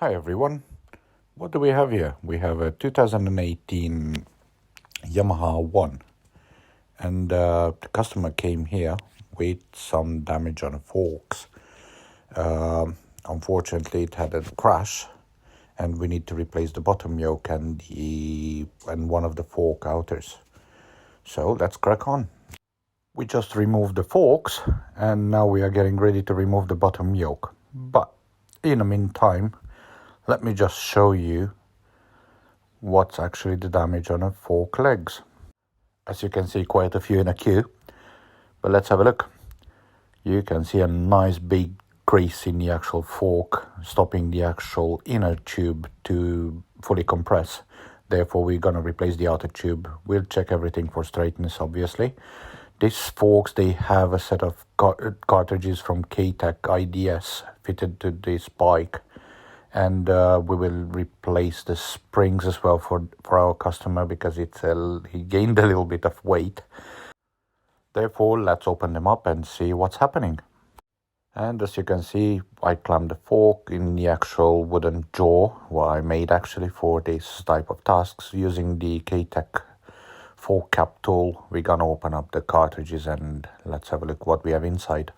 Hi everyone, what do we have here? We have a 2018 Yamaha R1 and the customer came here with some damage on the forks. Unfortunately it had a crash and we need to replace the bottom yoke and one of the fork outers. So let's crack on. We just removed the forks and now we are getting ready to remove the bottom yoke. But in the meantime, let me just show you what's actually the damage on the fork legs. As you can see, quite a few in a queue, but let's have a look. You can see a nice big crease in the actual fork, stopping the actual inner tube to fully compress. Therefore, we're going to replace the outer tube. We'll check everything for straightness, obviously. These forks, they have a set of cartridges from K-Tech IDS fitted to this bike. And we will replace the springs as well for our customer because he gained a little bit of weight. Therefore, let's open them up and see what's happening. And as you can see, I clamped the fork in the actual wooden jaw, what I made actually for this type of tasks using the K-Tech fork cap tool. We're gonna open up the cartridges and let's have a look what we have inside.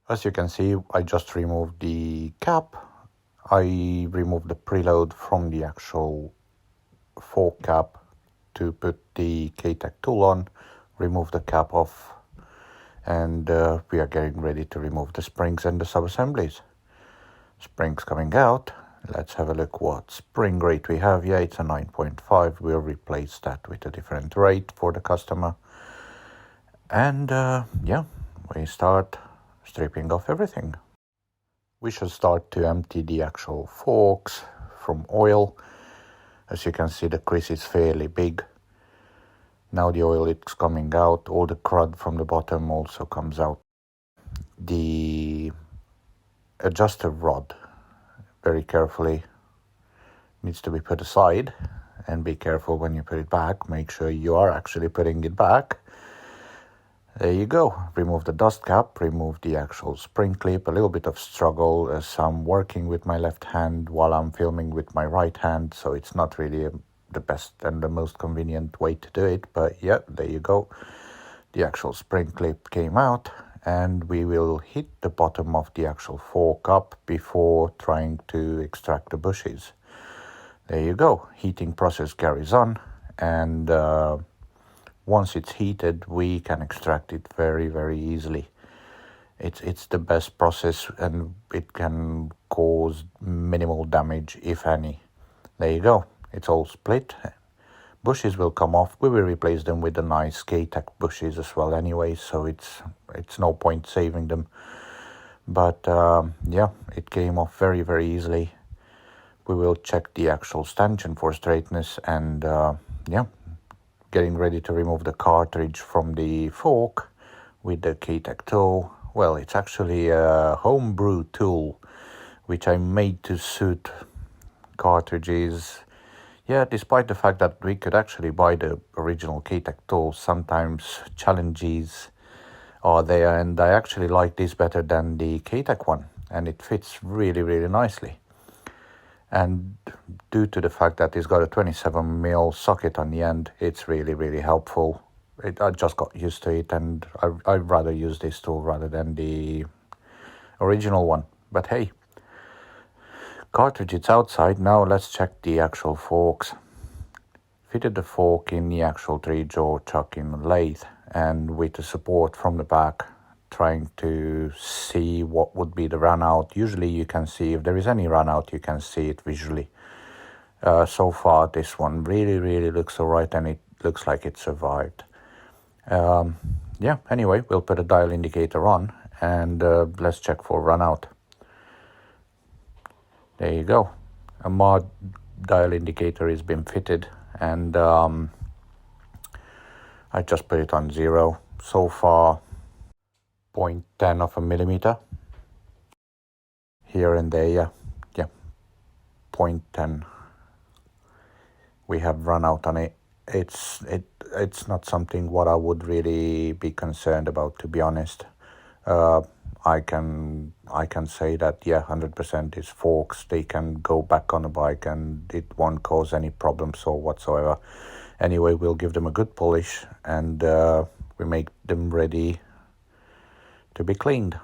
As you can see, I just removed the cap. I removed the preload from the actual fork cap to put the K-Tech tool on, remove the cap off, and we are getting ready to remove the springs and the sub-assemblies. Springs coming out. Let's have a look what spring rate we have. Yeah, it's a 9.5. We'll replace that with a different rate for the customer. And yeah, we start stripping off everything. We should start to empty the actual forks from oil. As you can see, the crease is fairly big. Now the oil is coming out. All the crud from the bottom also comes out. The adjuster rod, very carefully, needs to be put aside. And be careful when you put it back. Make sure you are actually putting it back. There you go. Remove the dust cap, remove the actual spring clip. A little bit of struggle as I'm working with my left hand while I'm filming with my right hand. So it's not really the best and the most convenient way to do it. But yeah, there you go. The actual spring clip came out and we will hit the bottom of the actual fork up before trying to extract the bushes. There you go. Heating process carries on and once it's heated, we can extract it very, very easily. It's the best process and it can cause minimal damage, if any. There you go. It's all split. Bushes will come off. We will replace them with the nice K-Tech bushes as well anyway, so it's no point saving them. But yeah, it came off very, very easily. We will check the actual stanchion for straightness and yeah, getting ready to remove the cartridge from the fork with the K-Tech tool. Well, it's actually a homebrew tool which I made to suit cartridges. Yeah, despite the fact that we could actually buy the original K-Tech tool, sometimes challenges are there, and I actually like this better than the K-Tech one, and it fits really, really nicely. And due to the fact that it's got a 27mm socket on the end, it's really, really helpful. I just got used to it, and I'd rather use this tool rather than the original one. But hey, cartridge is outside. Now let's check the actual forks. Fitted the fork in the actual 3-jaw chuck in lathe, and with the support from the back, trying to see what would be the run out. Usually you can see if there is any run out, you can see it visually. So far this one really, really looks alright, and it looks like it survived. Yeah, anyway, we'll put a dial indicator on and let's check for run out. There you go. A mod dial indicator has been fitted, and I just put it on 0. So far 0.10 of a millimeter here and there. Yeah, 0.10. We have run out on it. It it's not something what I would really be concerned about, to be honest. I can say that, yeah, 100% is forks. They can go back on the bike and it won't cause any problems or whatsoever. Anyway, we'll give them a good polish and we make them ready to be cleaned.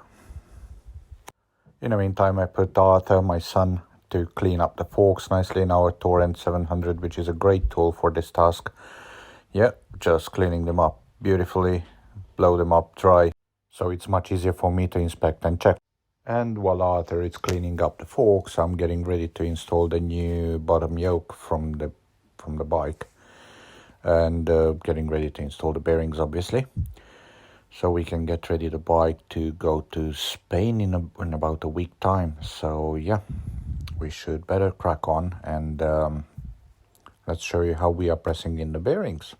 In the meantime, I put Arthur, my son, to clean up the forks nicely in our Torrent 700, which is a great tool for this task. Yeah, just cleaning them up beautifully, blow them up dry, so it's much easier for me to inspect and check. And while Arthur is cleaning up the forks, I'm getting ready to install the new bottom yoke from the bike, and getting ready to install the bearings, obviously, so we can get ready the bike to go to Spain in about a week time. So yeah, we should better crack on and let's show you how we are pressing in the bearings.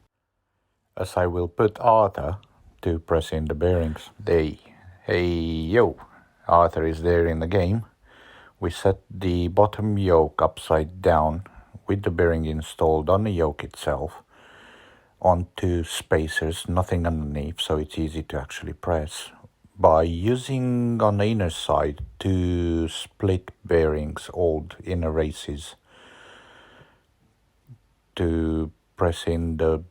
As I will put Arthur to press in the bearings. Hey yo, Arthur is there in the game. We set the bottom yoke upside down with the bearing installed on the yoke itself onto spacers, nothing underneath, so it's easy to actually press. By using on the inner side 2 split bearings, old inner races, to press in the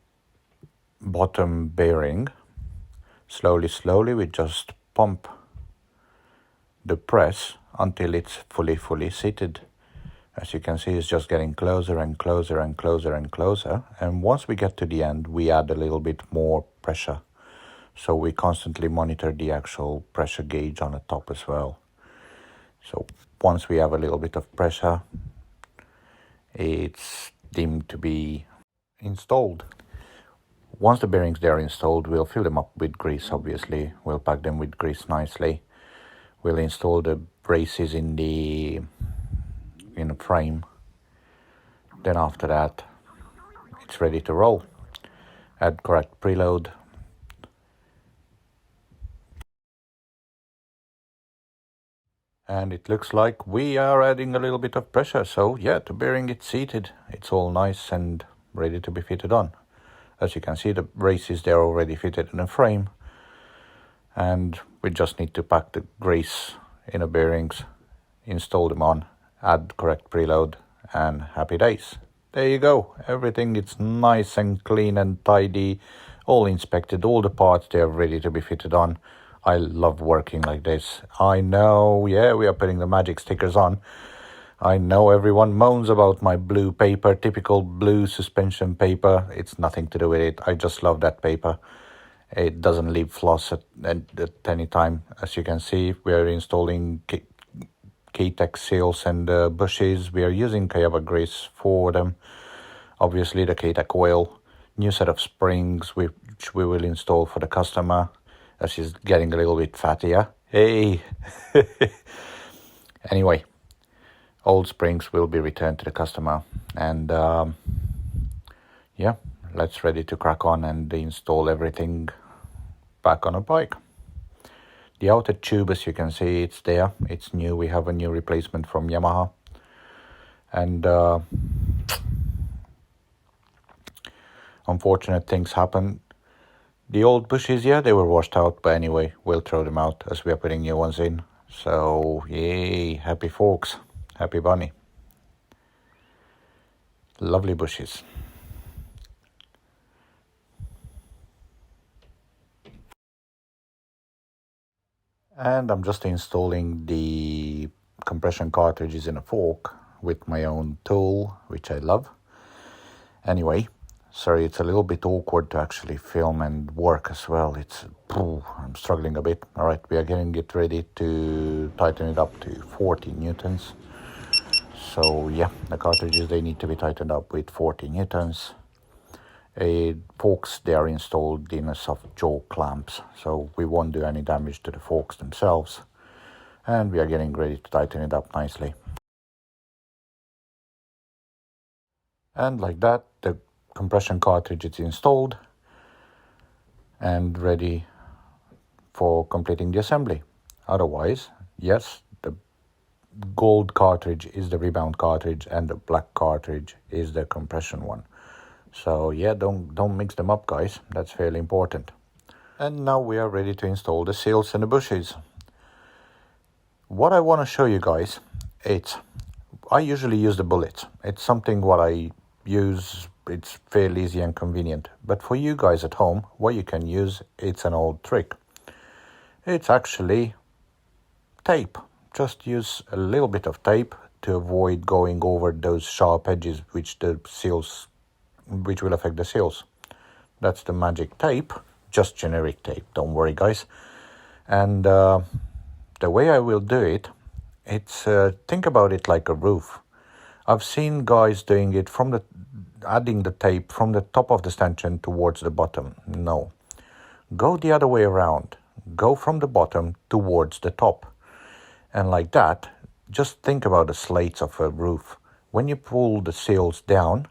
bottom bearing. Slowly we just pump the press until it's fully seated. As you can see, it's just getting closer and closer and closer and closer, and once we get to the end we add a little bit more pressure, so we constantly monitor the actual pressure gauge on the top as well. So once we have a little bit of pressure, it's deemed to be installed. Once the bearings are installed, we'll fill them up with grease, obviously. We'll pack them with grease nicely. We'll install the braces in the frame. Then after that, it's ready to roll. Add correct preload. And it looks like we are adding a little bit of pressure. So yeah, the bearing is seated. It's all nice and ready to be fitted on. As you can see, the braces, they're already fitted in a frame. And we just need to pack the grease in the bearings, install them on, add correct preload, and happy days. There you go. Everything is nice and clean and tidy, all inspected, all the parts, they're ready to be fitted on. I love working like this. I know, yeah, we are putting the magic stickers on. I know everyone moans about my blue paper, typical blue suspension paper. It's nothing to do with it. I just love that paper. It doesn't leave floss at any time. As you can see, we are installing K-Tech seals and bushes. We are using Kayaba grease for them. Obviously the K-Tech oil. New set of springs which we will install for the customer, as she's getting a little bit fattier. Hey! Anyway, old springs will be returned to the customer. And yeah, let's ready to crack on and install everything back on a bike. The outer tube, as you can see, it's there. It's new. We have a new replacement from Yamaha. And unfortunate things happen. The old bushes, yeah, they were washed out, but anyway, we'll throw them out as we are putting new ones in. So, yay, happy forks, happy bunny. Lovely bushes. And I'm just installing the compression cartridges in a fork with my own tool, which I love. Anyway, sorry, it's a little bit awkward to actually film and work as well. I'm struggling a bit. All right, we are getting it ready to tighten it up to 40 newtons. So yeah, the cartridges, they need to be tightened up with 40 newtons. Forks, they are installed in a soft jaw clamps, so we won't do any damage to the forks themselves. And we are getting ready to tighten it up nicely. And like that, the compression cartridge is installed and ready for completing the assembly. Otherwise, yes, the gold cartridge is the rebound cartridge and the black cartridge is the compression one. So yeah, don't mix them up, guys. That's fairly important. And now we are ready to install the seals and the bushes. What I want to show you guys, I usually use the bullets. It's something what I use. It's fairly easy and convenient. But for you guys at home, what you can use, it's an old trick. It's actually tape. Just use a little bit of tape to avoid going over those sharp edges which will affect the seals. That's the magic tape, just generic tape, don't worry guys. And the way I will do it, it's think about it like a roof. I've seen guys doing it adding the tape from the top of the stanchion towards the bottom. No, go the other way around. Go from the bottom towards the top. And like that, just think about the slates of a roof. When you pull the seals down,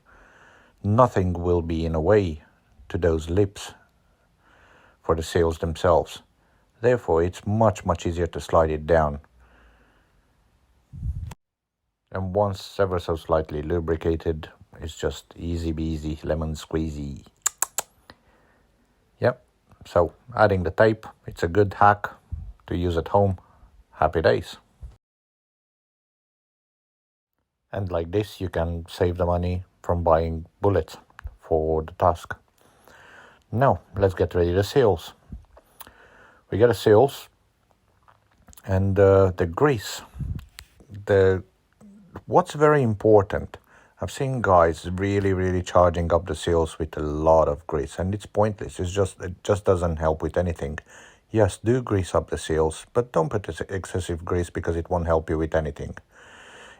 nothing will be in a way to those lips for the seals themselves. Therefore, it's much easier to slide it down. And once ever so slightly lubricated, it's just easy peasy, lemon squeezy. Yep, so adding the tape, it's a good hack to use at home. Happy days. And like this, you can save the money from buying bullets for the task. Now, let's get ready the seals. We get the seals and the grease. What's very important, I've seen guys really charging up the seals with a lot of grease, and it's pointless. It just doesn't help with anything. Yes, do grease up the seals, but don't put excessive grease because it won't help you with anything.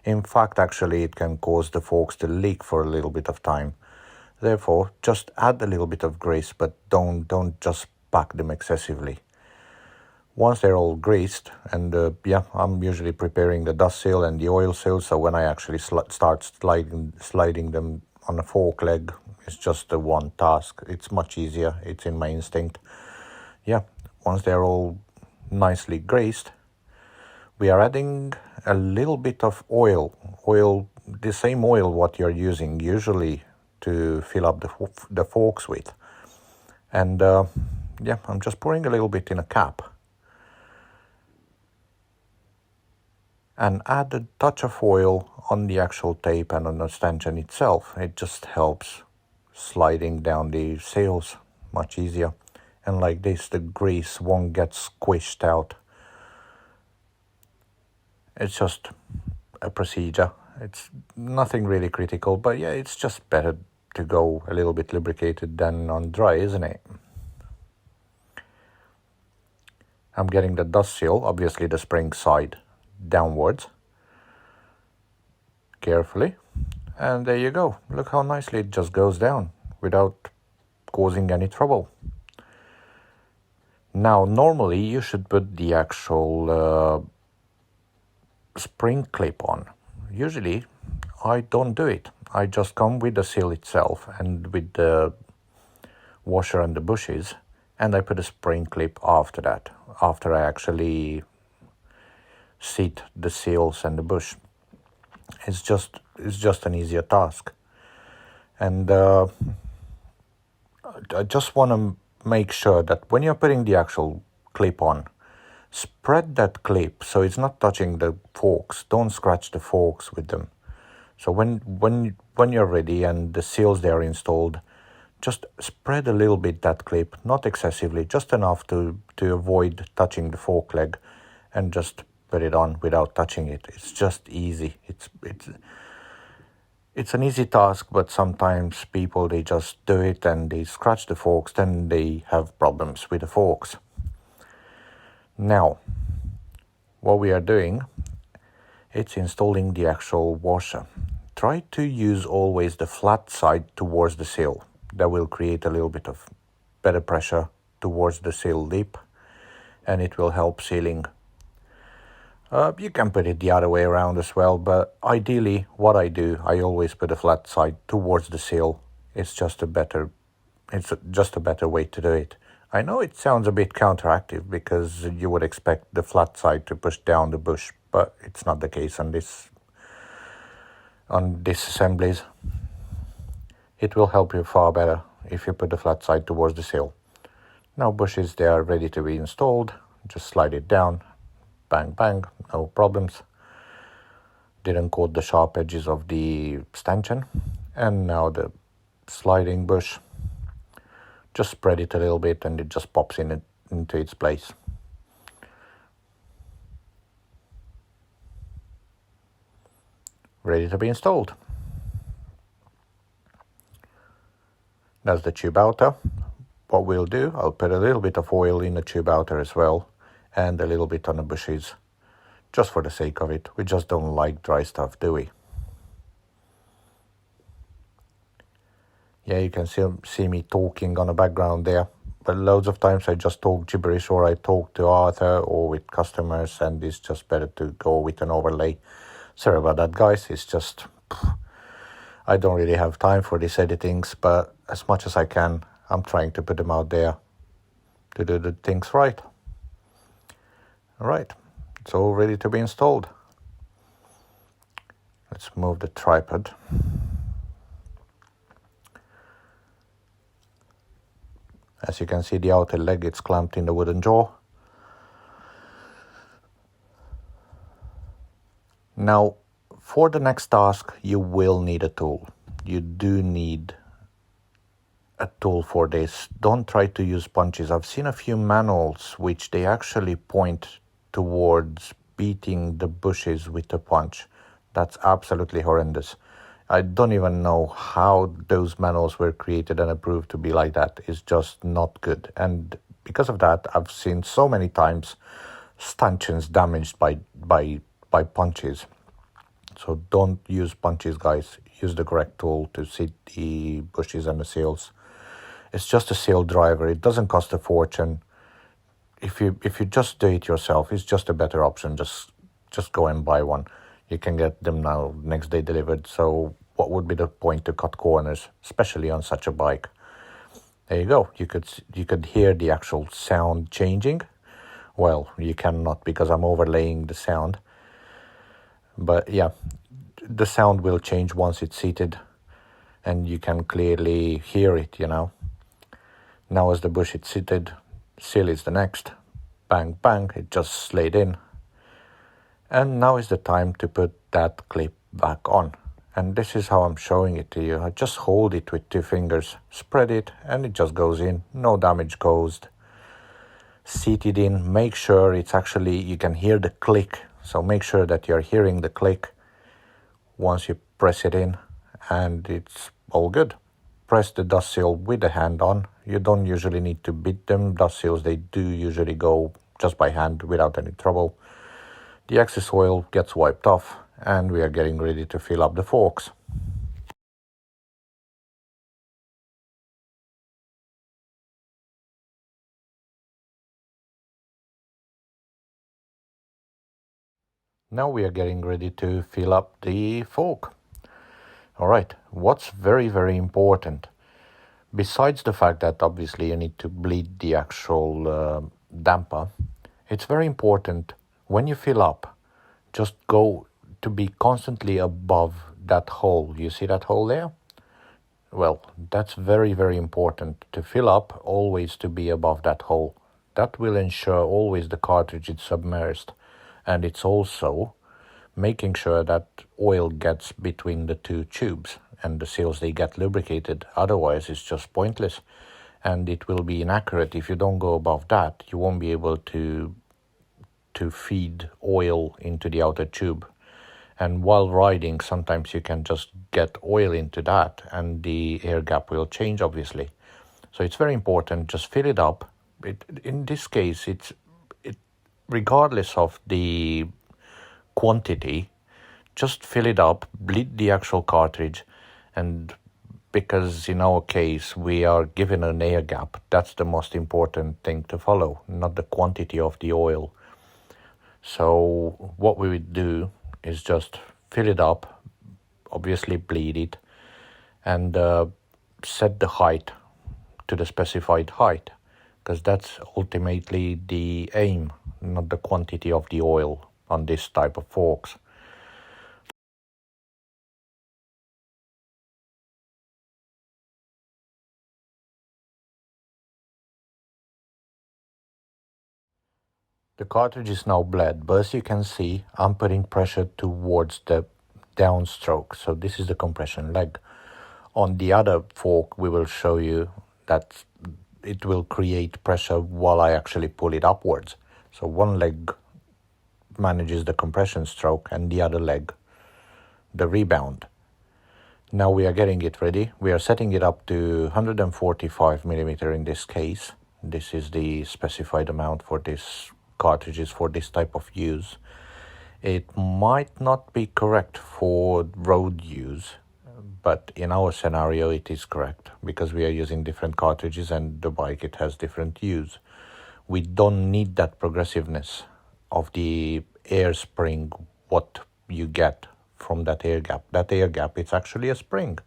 In fact, actually, it can cause the forks to leak for a little bit of time. Therefore, just add a little bit of grease, but don't just pack them excessively. Once they're all greased, and I'm usually preparing the dust seal and the oil seal, so when I actually start sliding them on a fork leg, it's just the one task. It's much easier. It's in my instinct. Yeah, once they're all nicely greased, we are adding a little bit of oil, the same oil what you're using usually to fill up the forks with. And I'm just pouring a little bit in a cap. And add a touch of oil on the actual tape and on the stanchion itself. It just helps sliding down the seals much easier. And like this, the grease won't get squished out. It's just a procedure. It's nothing really critical, but yeah, it's just better to go a little bit lubricated than on dry, isn't it? I'm getting the dust seal, obviously the spring side, downwards carefully, and there you go. Look how nicely it just goes down without causing any trouble. Now normally you should put the actual spring clip on. Usually I don't do it. I just come with the seal itself and with the washer and the bushes, and I put a spring clip after that, after I actually seat the seals and the bush. It's just an easier task. And I just want to make sure that when you're putting the actual clip on, spread that clip so it's not touching the forks. Don't scratch the forks with them. So when you're ready and the seals they are installed, just spread a little bit that clip, not excessively, just enough to avoid touching the fork leg, and just put it on without touching it. It's just easy. It's an easy task, but sometimes people, they just do it and they scratch the forks, then they have problems with the forks. Now, what we are doing, it's installing the actual washer. Try to use always the flat side towards the seal. That will create a little bit of better pressure towards the seal lip, and it will help sealing. You can put it the other way around as well, but ideally what I do, I always put the flat side towards the seal. It's just a better way to do it. I know it sounds a bit counteractive because you would expect the flat side to push down the bush, but it's not the case on this assemblies. It will help you far better if you put the flat side towards the seal. Now bushes, they are ready to be installed. Just slide it down, bang bang, no problems. Didn't coat the sharp edges of the stanchion. And now the sliding bush, just spread it a little bit and it just pops into its place. Ready to be installed. That's the tube outer. What we'll do, I'll put a little bit of oil in the tube outer as well, and a little bit on the bushes, just for the sake of it. We just don't like dry stuff, do we? Yeah, you can see me talking on the background there, but loads of times I just talk gibberish, or I talk to Arthur or with customers, and it's just better to go with an overlay. Sorry about that, guys. It's just, I don't really have time for these editings, but as much as I can, I'm trying to put them out there to do the things right. All right, it's all ready to be installed. Let's move the tripod. As you can see, the outer leg, it's clamped in the wooden jaw. Now, for the next task, you will need a tool. You do need a tool for this. Don't try to use punches. I've seen a few manuals which they actually point towards beating the bushes with a punch. That's absolutely horrendous. I don't even know how those manuals were created and approved to be like that. It's just not good. And because of that, I've seen so many times stanchions damaged by punches. So don't use punches, guys. Use the correct tool to seat the bushes and the seals. It's just a seal driver. It doesn't cost a fortune. If you just do it yourself, it's just a better option. Just go and buy one. You can get them now next day delivered. So what would be the point to cut corners, especially on such a bike? There you go. You could hear the actual sound changing. Well, you cannot because I'm overlaying the sound. But yeah, the sound will change once it's seated, and you can clearly hear it, you know. Now as the bush is seated, seal is the next. Bang, bang, it just slid in. And now is the time to put that clip back on. And this is how I'm showing it to you. I just hold it with 2 fingers, spread it, and it just goes in. No damage caused. Seat it in. Make sure it's actually, you can hear the click. So make sure that you're hearing the click once you press it in, and it's all good. Press the dust seal with the hand on. You don't usually need to beat them. Dust seals, they do usually go just by hand without any trouble. The excess oil gets wiped off, and we are getting ready to fill up the forks. Now we are getting ready to fill up the fork. All right, what's very, very important, besides the fact that obviously you need to bleed the actual damper, it's very important when you fill up, just go to be constantly above that hole. You see that hole there? Well, that's very, very important to fill up, always to be above that hole. That will ensure always the cartridge is submerged, and it's also making sure that oil gets between the 2 tubes and the seals, they get lubricated. Otherwise, it's just pointless, and it will be inaccurate. If you don't go above that, you won't be able to feed oil into the outer tube. And while riding, sometimes you can just get oil into that, and the air gap will change, obviously. So it's very important, just fill it up. In this case, it regardless of the quantity, just fill it up, bleed the actual cartridge, and because in our case we are given an air gap, that's the most important thing to follow, not the quantity of the oil. So what we would do is just fill it up, obviously bleed it, and set the height to the specified height, because that's ultimately the aim, not the quantity of the oil on this type of forks. The cartridge is now bled, but as you can see, I'm putting pressure towards the downstroke. So this is the compression leg. On the other fork, we will show you that it will create pressure while I actually pull it upwards. So one leg manages the compression stroke and the other leg the rebound. Now we are getting it ready. We are setting it up to 145 millimeter in this case. This is the specified amount for this cartridges for this type of use. It might not be correct for road use, but in our scenario it is correct because we are using different cartridges and the bike, it has different use. We don't need that progressiveness of the air spring, what you get from that air gap. That air gap, it's actually a spring.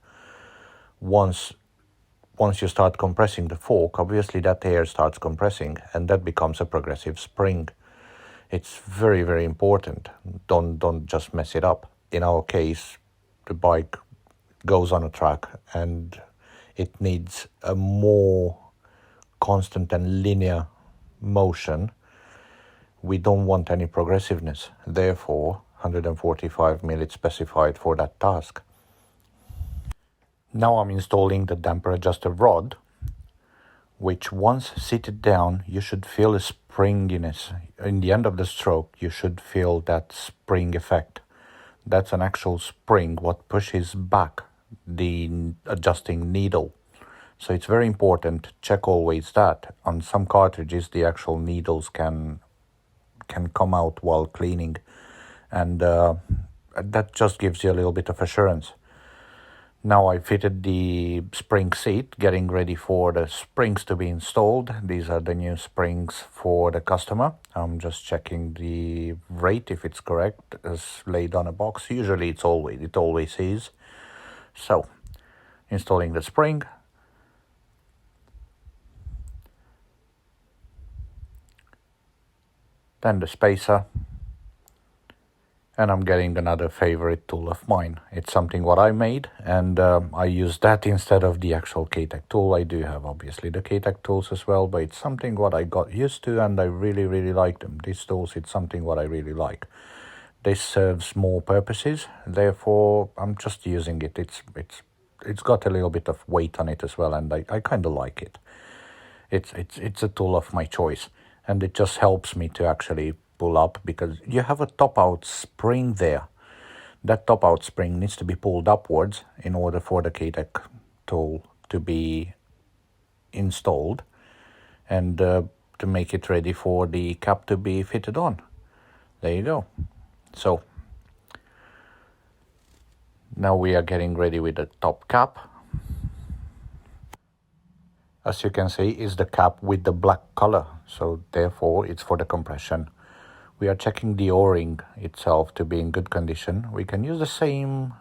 Once you start compressing the fork, obviously that air starts compressing and that becomes a progressive spring. It's very, very important. Don't just mess it up. In our case, the bike goes on a track and it needs a more constant and linear motion. We don't want any progressiveness. Therefore, 145 mil is specified for that task. Now I'm installing the damper adjuster rod, which once seated down, you should feel a springiness. In the end of the stroke, you should feel that spring effect. That's an actual spring, what pushes back the adjusting needle. So it's very important, check always that. On some cartridges, the actual needles can come out while cleaning. And that just gives you a little bit of assurance. Now I fitted the spring seat, getting ready for the springs to be installed. These are the new springs for the customer. I'm just checking the rate, if it's correct, as laid on a box. Usually it always is. So, installing the spring. Then the spacer. And I'm getting another favorite tool of mine. It's something what I made, and I use that instead of the actual K-Tech tool. I do have obviously the K-Tech tools as well, but it's something what I got used to and I really, really like them. These tools, it's something what I really like. This serves more purposes, therefore I'm just using it. It's got a little bit of weight on it as well, and I kind of like it. It's a tool of my choice, and it just helps me to actually pull up because you have a top out spring there. That top out spring needs to be pulled upwards in order for the K-Tech tool to be installed and to make it ready for the cap to be fitted on. There you go. So now we are getting ready with the top cap. As you can see, is the cap with the black color, so therefore it's for the compression. We are checking the O-ring itself to be in good condition. We can use the same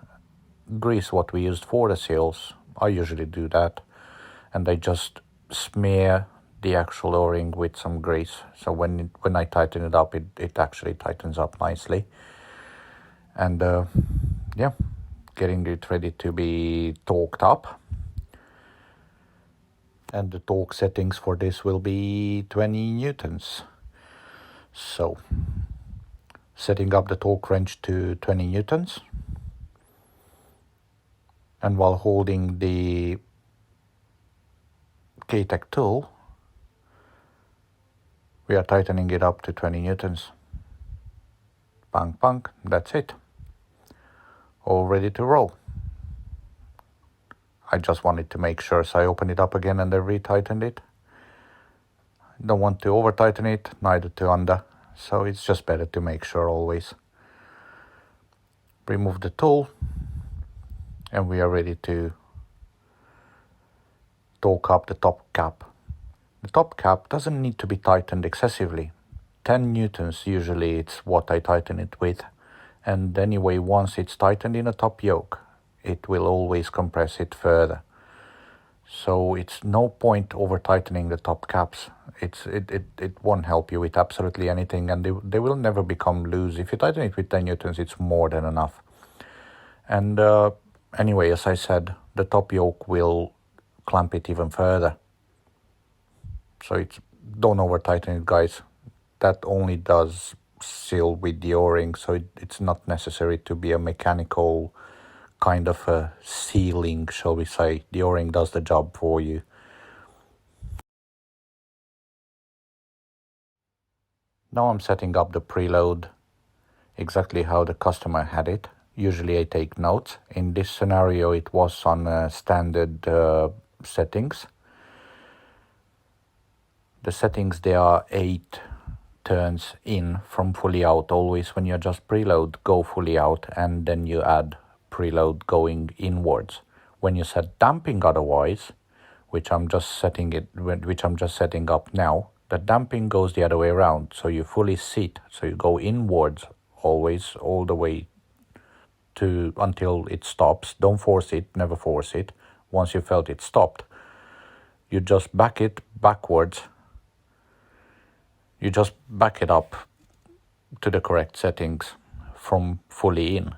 grease what we used for the seals. I usually do that. And I just smear the actual O-ring with some grease. So when I tighten it up, it actually tightens up nicely. And yeah, getting it ready to be torqued up. And the torque settings for this will be 20 newtons. So, setting up the torque wrench to 20 newtons. And while holding the K-Tech tool, we are tightening it up to 20 newtons. Bang, bang, that's it. All ready to roll. I just wanted to make sure, so I opened it up again and I retightened it. Don't want to over tighten it, neither to under, so it's just better to make sure always. Remove the tool and we are ready to torque up the top cap. The top cap doesn't need to be tightened excessively. 10 newtons usually it's what I tighten it with, and anyway once it's tightened in a top yoke it will always compress it further. So it's no point over tightening the top caps. It won't help you with absolutely anything, and they will never become loose. If you tighten it with 10 newtons, it's more than enough. And anyway, as I said, the top yoke will clamp it even further. So don't over tighten it, guys. that only does seal with the o-ring, so it's not necessary to be a mechanical kind of a sealing, shall we say. The o-ring does the job for you. Now I'm setting up the preload exactly how the customer had it. Usually I take notes. In this scenario it was on standard settings. The settings, there are 8 turns in from fully out. Always when you adjust preload, go fully out, and then you add preload going inwards. When you set damping otherwise, which I'm just setting up now, the damping goes the other way around. So you fully seat, so you go inwards always, all the way to until it stops. Don't force it, never force it. Once you felt it stopped, you just back it backwards. You just back it up to the correct settings from fully in.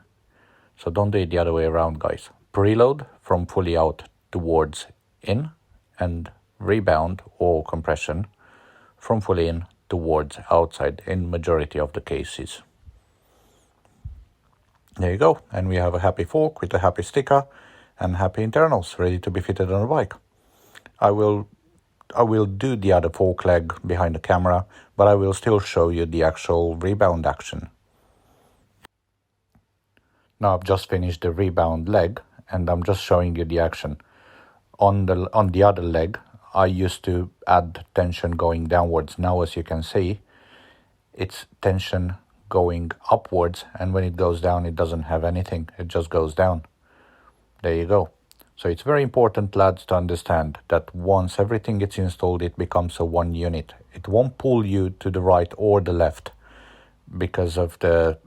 So don't do it the other way around, guys. Preload from fully out towards in, and rebound or compression from fully in towards outside in majority of the cases. There you go. And we have a happy fork with a happy sticker and happy internals ready to be fitted on a bike. I will do the other fork leg behind the camera, but I will still show you the actual rebound action. Now I've just finished the rebound leg and I'm just showing you the action. On the other leg, I used to add tension going downwards. Now as you can see, it's tension going upwards, and when it goes down it doesn't have anything, it just goes down. There you go. So it's very important, lads, to understand that once everything gets installed, it becomes a one unit. It won't pull you to the right or the left because of the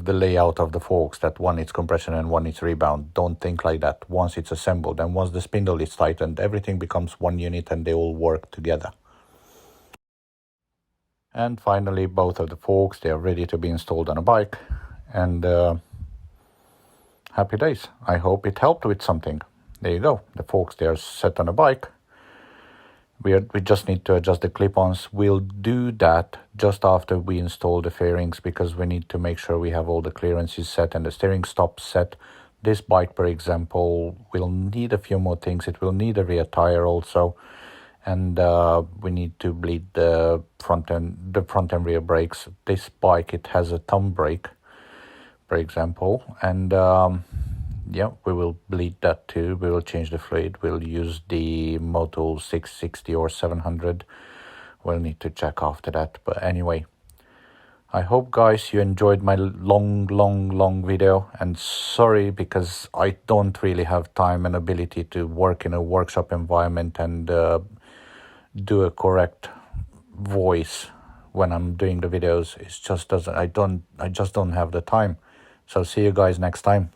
layout of the forks, that one is compression and one is rebound. Don't think like that. Once it's assembled and once the spindle is tightened, everything becomes one unit and they all work together. And finally, both of the forks, they are ready to be installed on a bike. And happy days. I hope it helped with something. There you go. The forks, they are set on a bike. We just need to adjust the clip-ons. We'll do that just after we install the fairings, because we need to make sure we have all the clearances set and the steering stops set. This bike, for example, will need a few more things. It will need a rear tire also. And we need to bleed the front and rear brakes. This bike, it has a thumb brake, for example, and yeah, we will bleed that too. We will change the fluid. We'll use the Motul 660 or 700. We'll need to check after that. But anyway, I hope, guys, you enjoyed my long video. And sorry, because I don't really have time and ability to work in a workshop environment and do a correct voice when I'm doing the videos. It just doesn't. I just don't have the time. So see you guys next time.